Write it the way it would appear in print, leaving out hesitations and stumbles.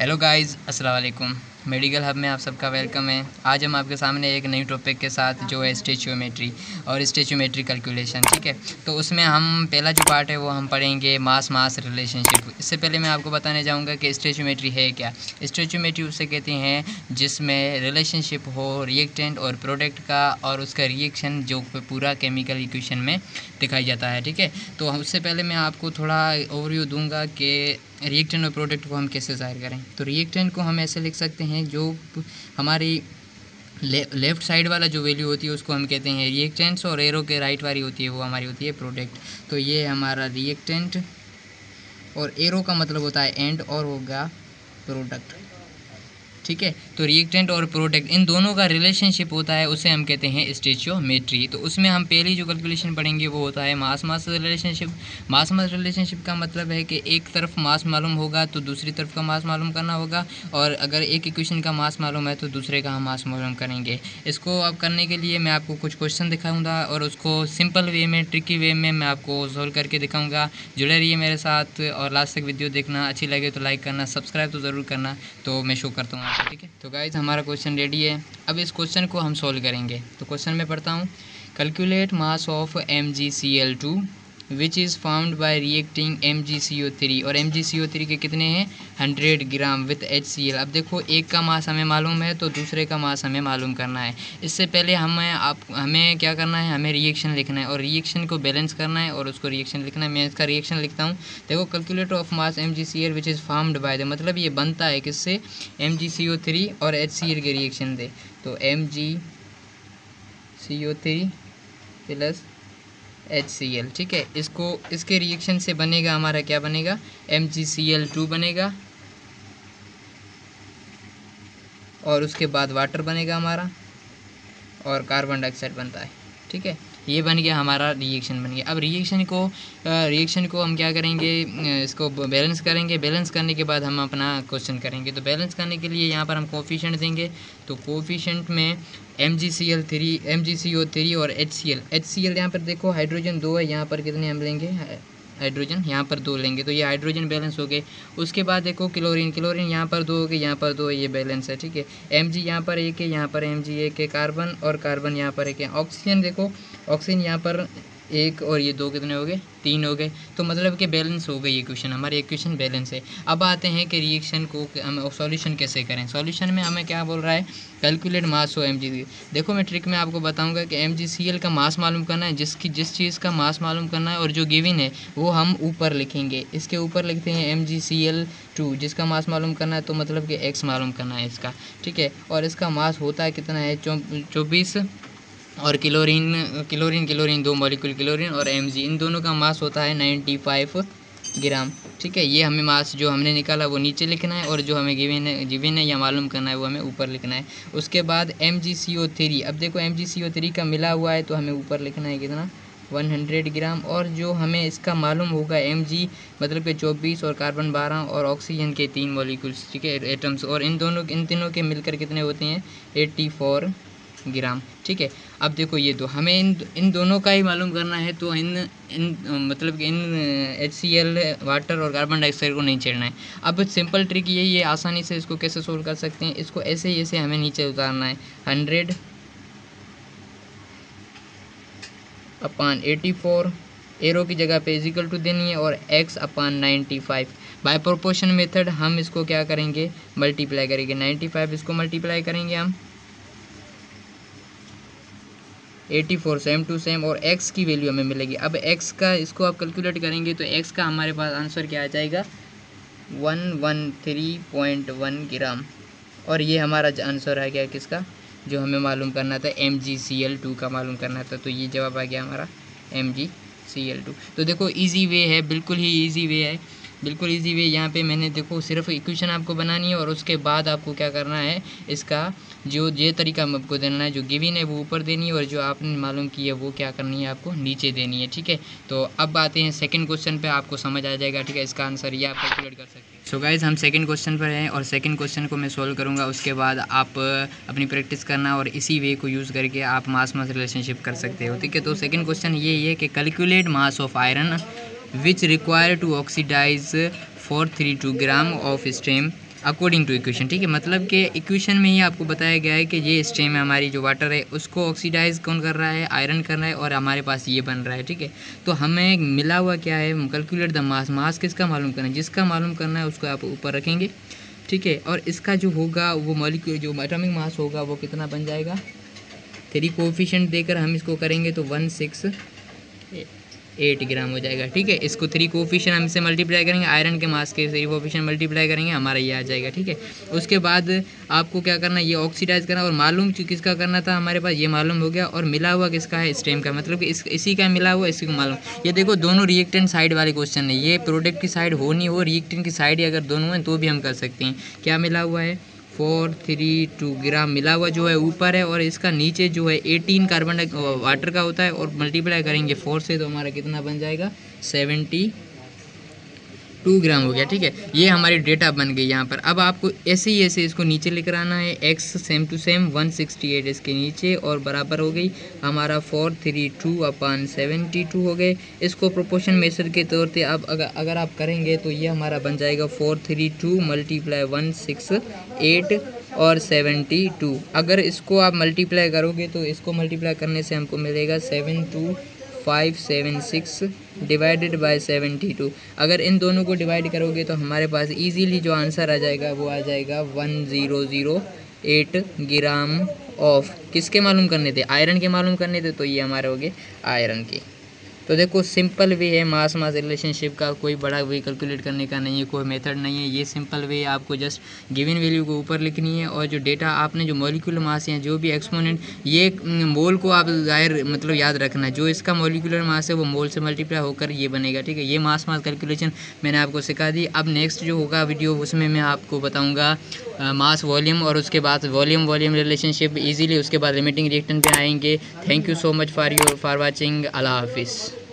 Hello guys, अस्सलाम वालेकुम। Medical hub में आप सबका वेलकम है। आज हम आपके सामने एक नई टॉपिक के साथ जो है स्टैच्यूमेट्री और स्टैच्यूमेट्री कैलकुलेशन, ठीक है। तो उसमें हम पहला जो पार्ट है वो हम पढ़ेंगे मास रिलेशनशिप। इससे पहले मैं आपको बताने जाऊंगा कि स्टैच्यूमेट्री है क्या। स्टैच्यूमेट्री उसे कहते हैं जिसमें रिलेशनशिप हो रिएक्टेंट और प्रोडक्ट का और उसका रिएक्शन जो पूरा केमिकल इक्वेशन में दिखाई जाता है, ठीक है। तो उससे पहले मैं आपको थोड़ा ओवरव्यू दूंगा कि रिएक्टेंट और प्रोडक्ट को हम कैसे ज़ाहिर करें। तो रिएक्टेंट को हम ऐसे लिख सकते हैं, जो हमारी लेफ़्ट साइड वाला जो वैल्यू होती है उसको हम कहते हैं रिएक्टेंट्स, और एरो के राइट वाली होती है वो हमारी होती है प्रोडक्ट। तो ये हमारा रिएक्टेंट और एरो का मतलब होता है एंड और होगा प्रोडक्ट, ठीक है। तो रिएक्टेंट और प्रोडक्ट इन दोनों का रिलेशनशिप होता है, उसे हम कहते हैं स्टैच्यूमेट्री। तो उसमें हम पहली जो कैलकुलेशन पढ़ेंगे वो होता है मास रिलेशनशिप। मास रिलेशनशिप का मतलब है कि एक तरफ मास मालूम होगा तो दूसरी तरफ का मास मालूम करना होगा, और अगर एक इक्वेशन का मास मालूम है तो दूसरे का हम मास मालूम करेंगे। इसको अब करने के लिए मैं आपको कुछ क्वेश्चन दिखाऊंगा और उसको सिंपल वे में, ट्रिकी वे में मैं आपको सॉल्व करके दिखाऊंगा। जुड़े रहिए मेरे साथ और लास्ट तक वीडियो देखना। अच्छी लगे तो लाइक करना, सब्सक्राइब तो ज़रूर करना। तो मैं शो करता हूँ, ठीक है। तो गाइस हमारा क्वेश्चन रेडी है। अब इस क्वेश्चन को हम सॉल्व करेंगे। तो क्वेश्चन में पढ़ता हूँ, calculate mass of MgCl2 which is found by reacting MgCO3। और MgCO3 के कितने हैं 100 ग्राम विथ HCl। अब देखो एक का मास हमें मालूम है तो दूसरे का मास हमें मालूम करना है। इससे पहले हमें क्या करना है, हमें रिएक्शन लिखना है और रिएक्शन को बैलेंस करना है और उसको रिएक्शन लिखना है। मैं इसका रिएक्शन लिखता हूँ। देखो calculator of mass MgCl which is farmed by the, मतलब ये बनता है किससे, MgCO3 और HCl के रिएक्शन से। तो MgCO3 प्लस HCl, ठीक है। इसके रिएक्शन से बनेगा हमारा क्या बनेगा, MgCl2 बनेगा, और उसके बाद वाटर बनेगा हमारा, और कार्बन डाइऑक्साइड बनता है, ठीक है। ये बन गया हमारा रिएक्शन बन गया। अब रिएक्शन को हम क्या करेंगे, इसको बैलेंस करेंगे। बैलेंस करने के बाद हम अपना क्वेश्चन करेंगे। तो बैलेंस करने के लिए यहाँ पर हम कोफिशिएंट देंगे। तो कोफिशिएंट में MgCO3 और HCl यहाँ पर देखो हाइड्रोजन 2 है, यहाँ पर कितने हम लेंगे, हाइड्रोजन यहाँ पर 2 लेंगे, तो ये हाइड्रोजन बैलेंस हो गए। उसके बाद देखो क्लोरीन यहाँ पर 2 हो गए, यहाँ पर 2 है, ये बैलेंस है, ठीक है। Mg यहाँ पर 1 है, यहाँ पर Mg 1 है, कार्बन और कार्बन यहाँ पर 1 है। ऑक्सीजन देखो, ऑक्सीजन यहाँ पर 1 और ये 2 कितने हो गए, 3 हो गए। तो मतलब कि बैलेंस हो गई इक्वेशन, हमारी इक्वेशन बैलेंस है। अब आते हैं कि रिएक्शन को हम सॉल्यूशन कैसे करें। सॉल्यूशन में हमें क्या बोल रहा है, कैलकुलेट मास ऑफ Mg। देखो मैं ट्रिक में आपको बताऊंगा कि MgCl का मास मालूम करना है, जिस चीज़ का मास मालूम करना है और जो गिवन है वो हम ऊपर लिखेंगे। इसके ऊपर लिखते हैं MgCl2 जिसका मास मालूम करना है, तो मतलब कि x मालूम करना है इसका, ठीक है। और इसका मास होता है कितना है 24, और क्लोरीन 2 मॉलिक्यूल क्लोरीन और Mg इन दोनों का मास होता है 95 ग्राम, ठीक है। ये हमें मास जो हमने निकाला वो नीचे लिखना है, और जो हमें गिवन है या मालूम करना है वो हमें ऊपर लिखना है। उसके बाद MgCO3, अब देखो MgCO3 का मिला हुआ है तो हमें ऊपर लिखना है कितना, 100 ग्राम। और जो हमें इसका मालूम होगा Mg मतलब कि 24 और कार्बन 12 और ऑक्सीजन के 3 मॉलिक्यूल्स, ठीक है, एटम्स, और इन तीनों के मिलकर कितने होते हैं 84 ग्राम, ठीक है। अब देखो ये हमें इन दोनों का ही मालूम करना है, तो मतलब कि इन HCl वाटर और कार्बन डाइऑक्साइड को नहीं छेड़ना है। अब सिंपल ट्रिक यही है, आसानी से इसको कैसे सोल्व कर सकते हैं। इसको ऐसे हमें नीचे उतारना है, 100 अपॉन 84, एरो की जगह पे इजिकल टू देनी है, और x upon 95। By proportion method हम इसको क्या करेंगे, मल्टीप्लाई करेंगे। 95 इसको मल्टीप्लाई करेंगे हम 84 सेम टू सेम, और x की वैल्यू हमें मिलेगी। अब x का इसको आप कैलकुलेट करेंगे तो x का हमारे पास आंसर क्या आ जाएगा, 113.1 ग्राम। और ये हमारा आंसर है क्या, किसका, जो हमें मालूम करना था MgCl2 का मालूम करना था। तो ये जवाब आ गया हमारा MgCl2। तो देखो इजी वे है, बिल्कुल ही इजी वे है, बिल्कुल इजी वे। यहाँ पे मैंने देखो सिर्फ इक्वेशन आपको बनानी है, और उसके बाद आपको क्या करना है, इसका जो ये तरीका आपको देना है, जो गिवन है वो ऊपर देनी है, और जो आपने मालूम की है वो क्या करनी है, आपको नीचे देनी है, ठीक है। तो अब आते हैं सेकंड क्वेश्चन पे, आपको समझ आ जाएगा, ठीक है। इसका आंसर ये आप कैलकुलेट कर सकते हैं। सो गाइज हम सेकंड क्वेश्चन पर हैं, और सेकंड क्वेश्चन को मैं सोल्व करूँगा। उसके बाद आप अपनी प्रैक्टिस करना, और इसी वे को यूज़ करके आप मास रिलेशनशिप कर सकते हो, ठीक है। तो सेकंड क्वेश्चन ये है कि calculate mass of iron which require to oxidize 432 gram of stream according to equation, ठीक है। मतलब कि इक्वेशन में ही आपको बताया गया है कि ये स्ट्रीम है हमारी, जो वाटर है उसको ऑक्सीडाइज कौन कर रहा है, आयरन कर रहा है, और हमारे पास ये बन रहा है, ठीक है। तो हमें मिला हुआ क्या है, कैलकुलेट द मास। मास किसका मालूम करना है, जिसका मालूम करना है उसको आप ऊपर रखेंगे, ठीक है। और इसका जो होगा वो मॉलिक्यूल, जो एटॉमिक मास होगा वो कितना बन जाएगा, 3 कोफिशिएंट देकर हम इसको करेंगे तो 168 ग्राम हो जाएगा, ठीक है। इसको 3 कोफिशिएंट हम इससे मल्टीप्लाई करेंगे, आयरन के मास के 3 कोफिशिएंट मल्टीप्लाई करेंगे, हमारा ये आ जाएगा, ठीक है। उसके बाद आपको क्या करना है, ये ऑक्सीडाइज करना, और मालूम किसका करना था, हमारे पास ये मालूम हो गया। और मिला हुआ किसका है, स्ट्रीम का, मतलब कि इसी का मिला हुआ, इसी को मालूम। ये देखो दोनों रिएक्टेंट साइड वाले क्वेश्चन है, ये प्रोडक्ट की साइड हो नहीं हो, रिएक्टेंट की साइड अगर दोनों हैं तो भी हम कर सकते हैं। क्या मिला हुआ है, 432 ग्राम मिला हुआ जो है ऊपर है, और इसका नीचे जो है 18 कार्बन वाटर का होता है, और मल्टीप्लाई करेंगे 4 से तो हमारा कितना बन जाएगा, 72 ग्राम हो गया, ठीक है। ये हमारी डेटा बन गई यहाँ पर। अब आपको ऐसे ही ऐसे इसको नीचे लेकर आना है, x सेम टू सेम 168 इसके नीचे, और बराबर हो गई हमारा 432/72 हो गए। इसको प्रोपोर्शन मेथड के तौर पे अब अगर आप करेंगे तो ये हमारा बन जाएगा 432 × 168 और 72। अगर इसको आप मल्टीप्लाई करोगे तो इसको मल्टीप्लाई करने से हमको मिलेगा 72576 डिवाइडेड बाय 72। अगर इन दोनों को डिवाइड करोगे तो हमारे पास इजीली जो आंसर आ जाएगा वो आ जाएगा 1008 ग्राम ऑफ, किसके मालूम करने थे, आयरन के मालूम करने थे, तो ये हमारे हो गए आयरन के। तो देखो सिंपल वे है मास मास रिलेशनशिप का, कोई बड़ा वे कैलकुलेट करने का नहीं है, कोई मेथड नहीं है। ये सिंपल वे आपको जस्ट गिवन वैल्यू को ऊपर लिखनी है, और जो डेटा आपने जो मॉलिक्यूलर मास है, जो भी एक्सपोनेंट, ये मोल को आप जाहिर मतलब याद रखना है, जो इसका मॉलिक्यूलर मास है वो मोल से मल्टीप्लाई होकर ये बनेगा, ठीक है। ये मास कैलकुलेशन मैंने आपको सिखा दी। अब नेक्स्ट जो होगा वीडियो उसमें मैं आपको बताऊँगा मास वॉल्यूम, और उसके बाद वॉल्यूम रिलेशनशिप ईजिली, उसके बाद लिमिटिंग रिएक्टेंट पे आएंगे। Thank you so much for watching. अल्लाह हाफिज़।